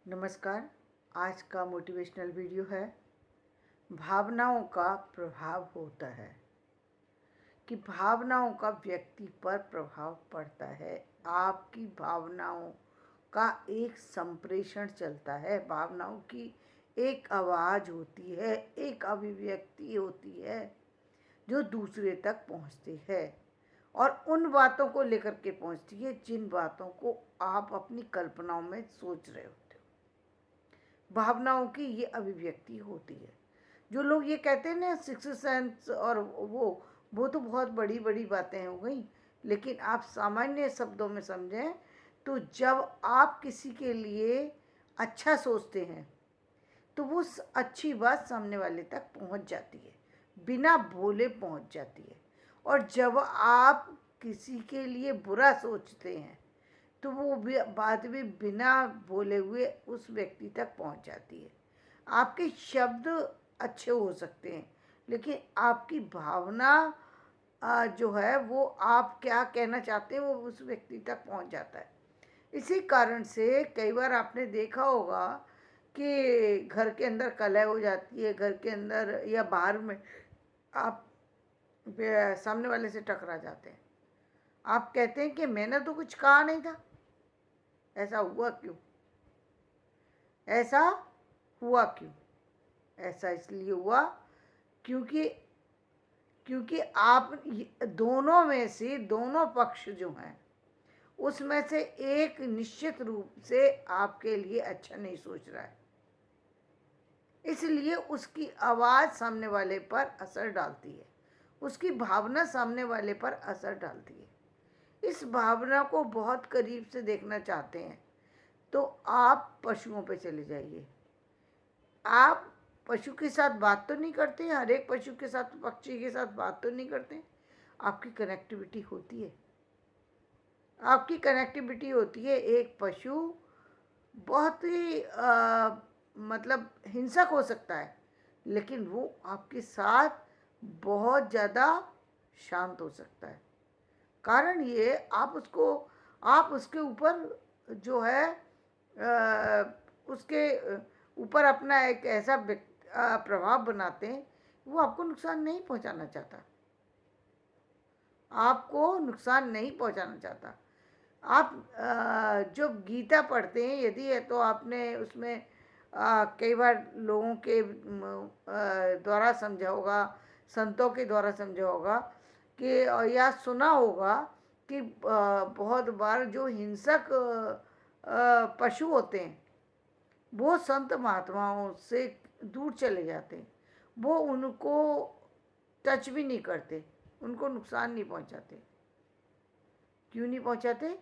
नमस्कार। आज का मोटिवेशनल वीडियो है भावनाओं का प्रभाव होता है कि भावनाओं का व्यक्ति पर प्रभाव पड़ता है। आपकी भावनाओं का एक संप्रेषण चलता है, भावनाओं की एक आवाज़ होती है, एक अभिव्यक्ति होती है जो दूसरे तक पहुंचती है और उन बातों को लेकर के पहुंचती है जिन बातों को आप अपनी कल्पनाओं में सोच रहे होते हो। भावनाओं की ये अभिव्यक्ति होती है। जो लोग ये कहते हैं ना सिक्स सेंस और वो तो बहुत बड़ी बड़ी बातें हो गई, लेकिन आप सामान्य शब्दों में समझें तो जब आप किसी के लिए अच्छा सोचते हैं तो वो अच्छी बात सामने वाले तक पहुंच जाती है, बिना बोले पहुंच जाती है। और जब आप किसी के लिए बुरा सोचते हैं तो वो बात भी बिना बोले हुए उस व्यक्ति तक पहुंच जाती है। आपके शब्द अच्छे हो सकते हैं, लेकिन आपकी भावना जो है वो आप क्या कहना चाहते हैं वो उस व्यक्ति तक पहुंच जाता है। इसी कारण से कई बार आपने देखा होगा कि घर के अंदर कलह हो जाती है, घर के अंदर या बाहर में आप सामने वाले से टकरा जाते हैं। आप कहते हैं कि मैंने तो कुछ कहा नहीं था। ऐसा हुआ क्यों? ऐसा हुआ क्यों? ऐसा इसलिए हुआ क्योंकि आप दोनों में से दोनों पक्ष जो हैं उसमें से एक निश्चित रूप से आपके लिए अच्छा नहीं सोच रहा है, इसलिए उसकी आवाज़ सामने वाले पर असर डालती है, उसकी भावना सामने वाले पर असर डालती है। इस भावना को बहुत करीब से देखना चाहते हैं तो आप पशुओं पे चले जाइए। आप पशु के साथ बात तो नहीं करते, हर एक पशु के साथ, पक्षी के साथ बात तो नहीं करते, आपकी कनेक्टिविटी होती है। आपकी कनेक्टिविटी होती है। एक पशु बहुत ही मतलब हिंसक हो सकता है, लेकिन वो आपके साथ बहुत ज़्यादा शांत हो सकता है। कारण ये आप उसके ऊपर जो है उसके ऊपर अपना एक ऐसा प्रभाव बनाते हैं, वो आपको नुकसान नहीं पहुंचाना चाहता, आपको नुकसान नहीं पहुंचाना चाहता। आप जो गीता पढ़ते हैं, यदि है तो आपने उसमें कई बार लोगों के द्वारा समझा होगा, संतों के द्वारा समझा होगा कि या सुना होगा कि बहुत बार जो हिंसक पशु होते हैं वो संत महात्माओं से दूर चले जाते हैं, वो उनको टच भी नहीं करते, उनको नुकसान नहीं पहुंचाते। क्यों नहीं पहुंचाते?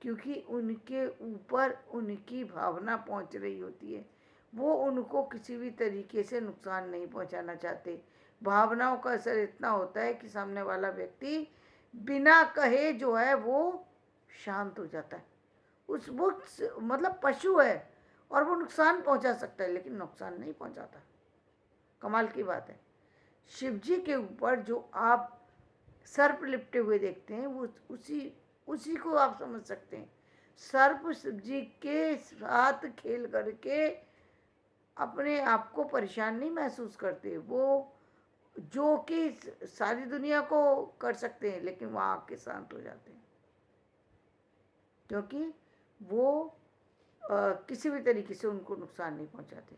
क्योंकि उनके ऊपर उनकी भावना पहुंच रही होती है, वो उनको किसी भी तरीके से नुकसान नहीं पहुंचाना चाहते। भावनाओं का असर इतना होता है कि सामने वाला व्यक्ति बिना कहे जो है वो शांत हो जाता है। वो मतलब पशु है और वो नुकसान पहुंचा सकता है, लेकिन नुकसान नहीं पहुंचाता। कमाल की बात है। शिव जी के ऊपर जो आप सर्प लिपटे हुए देखते हैं वो उसी को आप समझ सकते हैं। सर्प शिव जी के साथ खेल करके अपने आप को परेशान नहीं महसूस करते, वो जो कि सारी दुनिया को कर सकते हैं, लेकिन वहाँ आके शांत हो जाते हैं, क्योंकि वो किसी भी तरीके से उनको नुकसान नहीं पहुंचाते।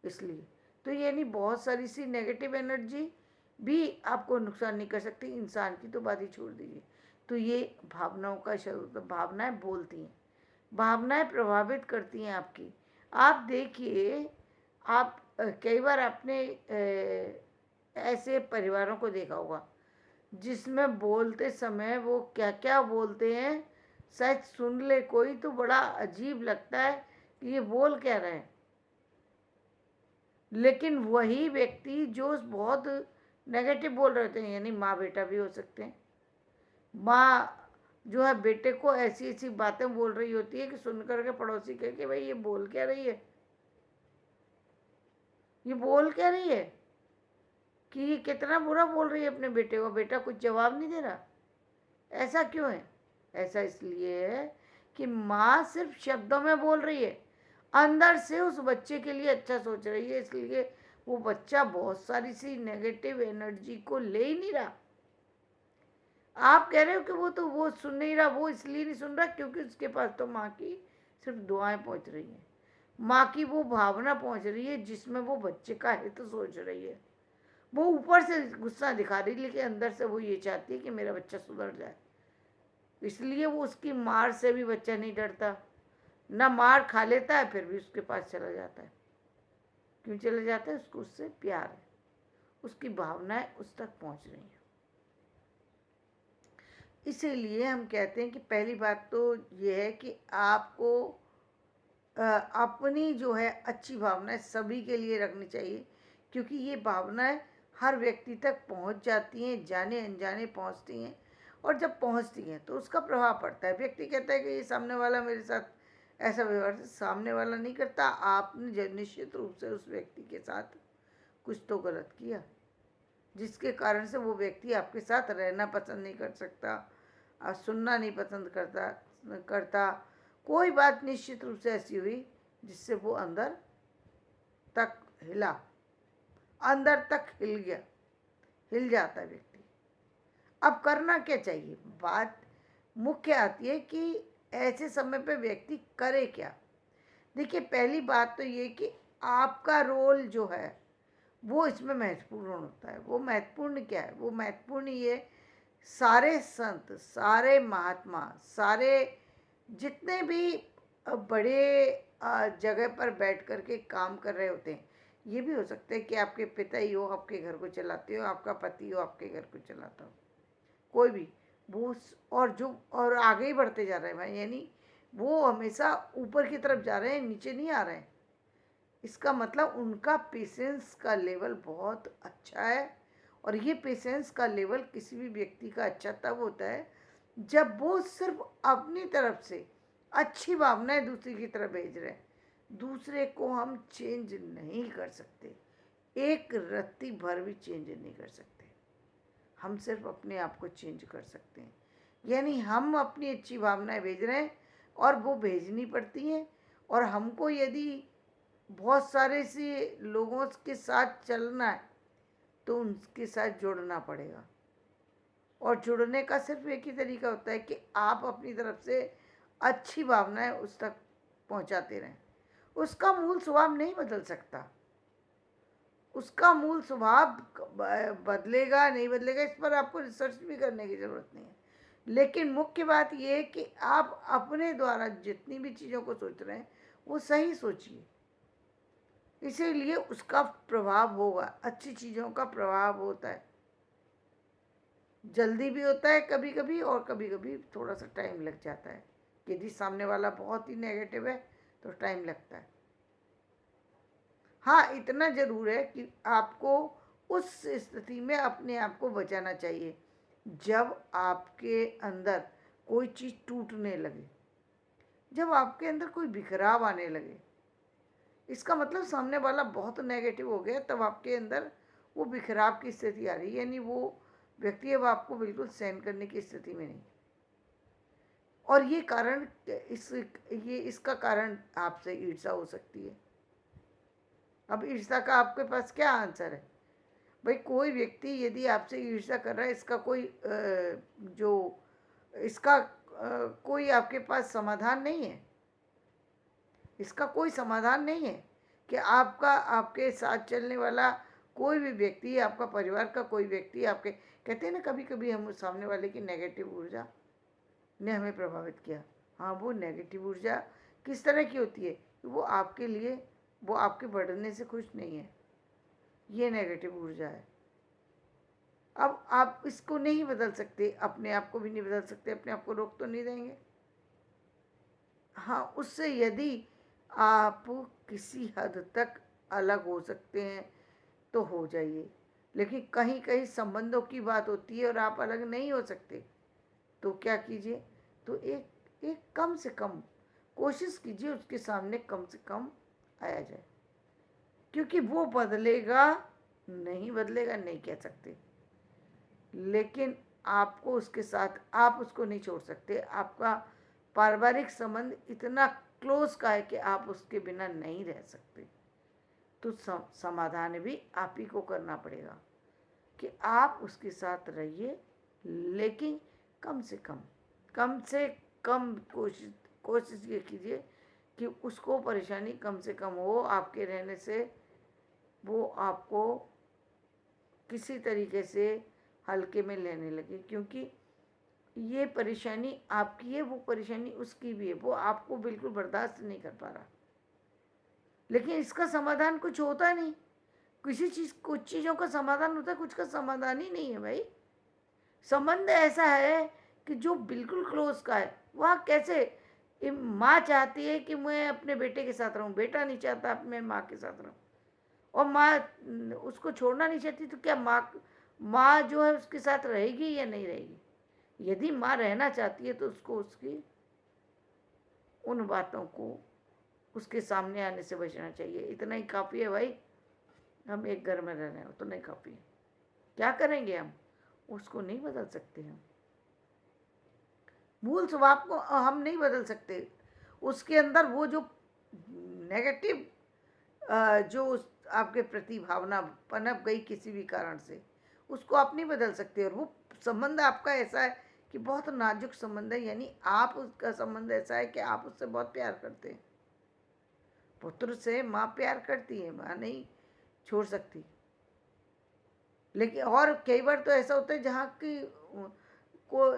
इसलिए तो ये नहीं, बहुत सारी सी नेगेटिव एनर्जी भी आपको नुकसान नहीं कर सकती, इंसान की तो बात ही छोड़ दीजिए। तो ये भावनाओं का शब्द, भावनाएं बोलती हैं, भावनाएं प्रभावित करती हैं आपकी। आप देखिए, आप कई बार आपने ऐसे परिवारों को देखा होगा जिसमें बोलते समय वो क्या क्या बोलते हैं, शायद सुन ले कोई तो बड़ा अजीब लगता है कि ये बोल क्या रहे हैं, लेकिन वही व्यक्ति जो बहुत नेगेटिव बोल रहे होते हैं, यानी माँ बेटा भी हो सकते हैं। माँ जो है बेटे को ऐसी ऐसी बातें बोल रही होती है कि सुन करके पड़ोसी कहे कि भाई ये बोल क्या रही है, ये बोल क्या रही है, कि ये कितना बुरा बोल रही है अपने बेटे को, बेटा कुछ जवाब नहीं दे रहा। ऐसा क्यों है? ऐसा इसलिए है कि माँ सिर्फ शब्दों में बोल रही है, अंदर से उस बच्चे के लिए अच्छा सोच रही है, इसलिए वो बच्चा बहुत सारी सी नेगेटिव एनर्जी को ले ही नहीं रहा। आप कह रहे हो कि वो सुन नहीं रहा, वो इसलिए नहीं सुन रहा क्योंकि उसके पास तो माँ की सिर्फ दुआएं पहुंच रही हैं, माँ की वो भावना पहुंच रही है जिसमें वो बच्चे का हित तो सोच रही है। वो ऊपर से गुस्सा दिखा रही, लेकिन अंदर से वो ये चाहती है कि मेरा बच्चा सुधर जाए। इसलिए वो उसकी मार से भी बच्चा नहीं डरता, ना मार खा लेता है फिर भी उसके पास चला जाता है। क्यों चला जाता है? उसको उससे प्यार है, उसकी भावनाएं उस तक पहुंच रही हैं। इसीलिए हम कहते हैं कि पहली बात तो ये है कि आपको अपनी जो है अच्छी भावनाएं सभी के लिए रखनी चाहिए, क्योंकि ये भावनाएं हर व्यक्ति तक पहुंच जाती हैं, जाने अनजाने पहुंचती हैं, और जब पहुंचती हैं तो उसका प्रभाव पड़ता है। व्यक्ति कहता है कि ये सामने वाला मेरे साथ ऐसा व्यवहार, सामने वाला नहीं करता, आपने निश्चित रूप से उस व्यक्ति के साथ कुछ तो गलत किया, जिसके कारण से वो व्यक्ति आपके साथ रहना पसंद नहीं कर सकता, सुनना नहीं पसंद करता। कोई बात निश्चित रूप से ऐसी हुई जिससे वो अंदर तक हिला, अंदर तक हिल गया, हिल जाता है व्यक्ति। अब करना क्या चाहिए? बात मुख्य आती है कि ऐसे समय पे व्यक्ति करे क्या। देखिए, पहली बात तो ये कि आपका रोल जो है वो इसमें महत्वपूर्ण होता है। वो महत्वपूर्ण क्या है? वो महत्वपूर्ण ये, सारे संत, सारे महात्मा, सारे जितने भी बड़े जगह पर बैठ कर के काम कर रहे होते हैं, ये भी हो सकता है कि आपके पिता ही हो आपके घर को चलाते हो, आपका पति हो आपके घर को चलाता हो, कोई भी वो, और आगे ही बढ़ते जा रहे हैं भाई, यानी वो हमेशा ऊपर की तरफ जा रहे हैं, नीचे नहीं आ रहे हैं। इसका मतलब उनका पेशेंस का लेवल बहुत अच्छा है। और ये पेशेंस का लेवल किसी भी व्यक्ति का अच्छा तब होता है जब वो सिर्फ अपनी तरफ से अच्छी भावनाएं दूसरे की तरफ भेज रहे हैं। दूसरे को हम चेंज नहीं कर सकते, एक रत्ती भर भी चेंज नहीं कर सकते। हम सिर्फ अपने आप को चेंज कर सकते हैं, यानी हम अपनी अच्छी भावनाएं भेज रहे हैं और वो भेजनी पड़ती हैं। और हमको यदि बहुत सारे से लोगों के साथ चलना है तो उनके साथ जुड़ना पड़ेगा। और जुड़ने का सिर्फ एक ही तरीका होता है कि आप अपनी तरफ से अच्छी भावनाएं उस तक पहुंचाते रहें। उसका मूल स्वभाव नहीं बदल सकता, उसका मूल स्वभाव बदलेगा नहीं बदलेगा, इस पर आपको रिसर्च भी करने की ज़रूरत नहीं है। लेकिन मुख्य बात यह है कि आप अपने द्वारा जितनी भी चीज़ों को सोच रहे हैं वो सही सोचिए, इसीलिए उसका प्रभाव होगा। अच्छी चीज़ों का प्रभाव होता है, जल्दी भी होता है कभी कभी, और कभी कभी थोड़ा सा टाइम लग जाता है। यदि सामने वाला बहुत ही नेगेटिव है तो टाइम लगता है। हाँ, इतना ज़रूर है कि आपको उस स्थिति में अपने आप को बचाना चाहिए जब आपके अंदर कोई चीज़ टूटने लगे, जब आपके अंदर कोई बिखराव आने लगे। इसका मतलब सामने वाला बहुत नेगेटिव हो गया, तब आपके अंदर वो बिखराव की स्थिति आ रही है, यानी वो व्यक्ति अब आपको बिल्कुल सहन करने की स्थिति में नहीं। और ये कारण इसका कारण आपसे ईर्ष्या हो सकती है। अब ईर्ष्या का आपके पास क्या आंसर है? भाई, कोई व्यक्ति यदि आपसे ईर्ष्या कर रहा है, इसका कोई कोई आपके पास समाधान नहीं है। इसका कोई समाधान नहीं है कि आपके साथ चलने वाला कोई भी व्यक्ति, आपका परिवार का कोई व्यक्ति आपके, कहते हैं ना कभी कभी हम सामने वाले की नेगेटिव ऊर्जा ने हमें प्रभावित किया। हाँ, वो नेगेटिव ऊर्जा किस तरह की होती है? वो आपके लिए, वो आपके बढ़ने से खुश नहीं है, ये नेगेटिव ऊर्जा है। अब आप इसको नहीं बदल सकते, अपने आप को भी नहीं बदल सकते, अपने आप को रोक तो नहीं देंगे। हाँ, उससे यदि आप किसी हद तक अलग हो सकते हैं तो हो जाइए, लेकिन कहीं कहीं संबंधों की बात होती है और आप अलग नहीं हो सकते, तो क्या कीजिए? तो एक एक कम से कम कोशिश कीजिए उसके सामने कम से कम आया जाए, क्योंकि वो बदलेगा नहीं, बदलेगा नहीं कह सकते, लेकिन आपको उसके साथ, आप उसको नहीं छोड़ सकते। आपका पारिवारिक संबंध इतना क्लोज का है कि आप उसके बिना नहीं रह सकते, तो समाधान भी आप ही को करना पड़ेगा कि आप उसके साथ रहिए, लेकिन कम से कम कोशिश ये कीजिए कि उसको परेशानी कम से कम हो आपके रहने से, वो आपको किसी तरीके से हल्के में लेने लगे, क्योंकि ये परेशानी आपकी है, वो परेशानी उसकी भी है, वो आपको बिल्कुल बर्दाश्त नहीं कर पा रहा, लेकिन इसका समाधान कुछ होता नहीं। कुछ चीज़ों का समाधान होता है, कुछ का समाधान ही नहीं है भाई। संबंध ऐसा है कि जो बिल्कुल क्लोज का है, वह कैसे माँ चाहती है कि मैं अपने बेटे के साथ रहूं, बेटा नहीं चाहता मैं माँ के साथ रहूं, और माँ उसको छोड़ना नहीं चाहती, तो क्या माँ जो है उसके साथ रहेगी या नहीं रहेगी? यदि माँ रहना चाहती है तो उसको उसकी उन बातों को उसके सामने आने से बचना चाहिए। इतना ही काफ़ी है भाई, हम एक घर में रह रहे हैं तो नहीं काफ़ी है। क्या करेंगे हम? उसको नहीं बदल सकते हम, मूल स्वभाव को हम नहीं बदल सकते। उसके अंदर वो जो नेगेटिव जो आपके प्रति भावना पनप गई किसी भी कारण से, उसको आप नहीं बदल सकते। और वो संबंध आपका ऐसा है कि बहुत नाजुक संबंध है, यानी आप उसका संबंध ऐसा है कि आप उससे बहुत प्यार करते हैं। पुत्र से माँ प्यार करती है, माँ नहीं छोड़ सकती, लेकिन और कई बार तो ऐसा होता है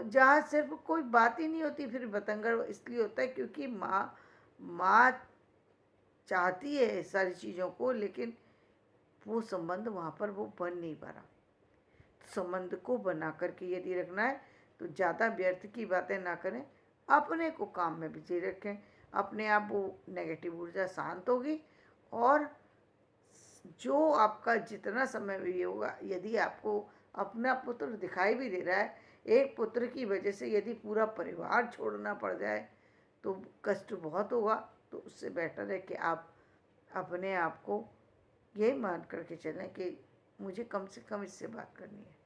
जहाँ सिर्फ कोई बात ही नहीं होती, फिर बतंगड़ इसलिए होता है क्योंकि माँ चाहती है सारी चीज़ों को, लेकिन वो संबंध वहाँ पर वो बन नहीं पा रहा। संबंध को बना करके यदि रखना है तो ज़्यादा व्यर्थ की बातें ना करें, अपने को काम में बिजी रखें, अपने आप वो नेगेटिव ऊर्जा शांत होगी। और जो आपका जितना समय भी होगा, यदि आपको अपना पुत्र दिखाई भी दे रहा है, एक पुत्र की वजह से यदि पूरा परिवार छोड़ना पड़ जाए तो कष्ट बहुत होगा। तो उससे बेटर है कि आप अपने आप को यही मान करके चलें कि मुझे कम से कम इससे बात करनी है।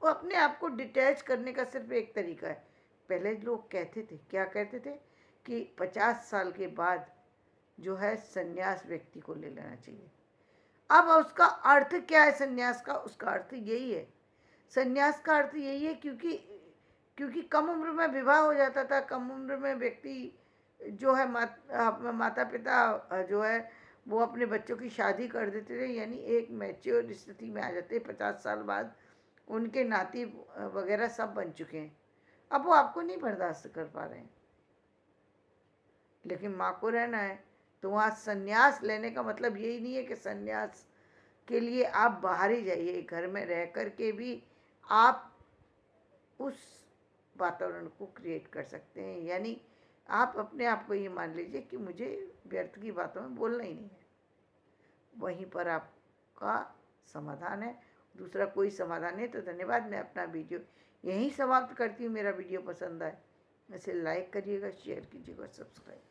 वो अपने आप को डिटैच करने का सिर्फ एक तरीका है। पहले लोग कहते थे, क्या कहते थे कि 50 साल के बाद जो है संन्यास व्यक्ति को ले लेना चाहिए। अब उसका अर्थ क्या है संन्यास का? उसका अर्थ यही है, संन्यास का अर्थ यही है क्योंकि कम उम्र में विवाह हो जाता था, कम उम्र में व्यक्ति जो है माता पिता जो है वो अपने बच्चों की शादी कर देते थे, यानी एक मैच्योर स्थिति में आ जाते। 50 साल बाद उनके नाती वगैरह सब बन चुके हैं, अब वो आपको नहीं बर्दाश्त कर पा रहे हैं, लेकिन माँ को रहना है। तो वहाँ संन्यास लेने का मतलब यही नहीं है कि संन्यास के लिए आप बाहर ही जाइए, घर में रह कर के भी आप उस वातावरण को क्रिएट कर सकते हैं। यानी आप अपने आप को ये मान लीजिए कि मुझे व्यर्थ की बातों में बोलना ही नहीं है, वहीं पर आपका समाधान है। दूसरा कोई समाधान नहीं। तो धन्यवाद, मैं अपना वीडियो यहीं समाप्त करती हूँ। मेरा वीडियो पसंद आए इसे लाइक करिएगा, शेयर कीजिएगा, सब्सक्राइब।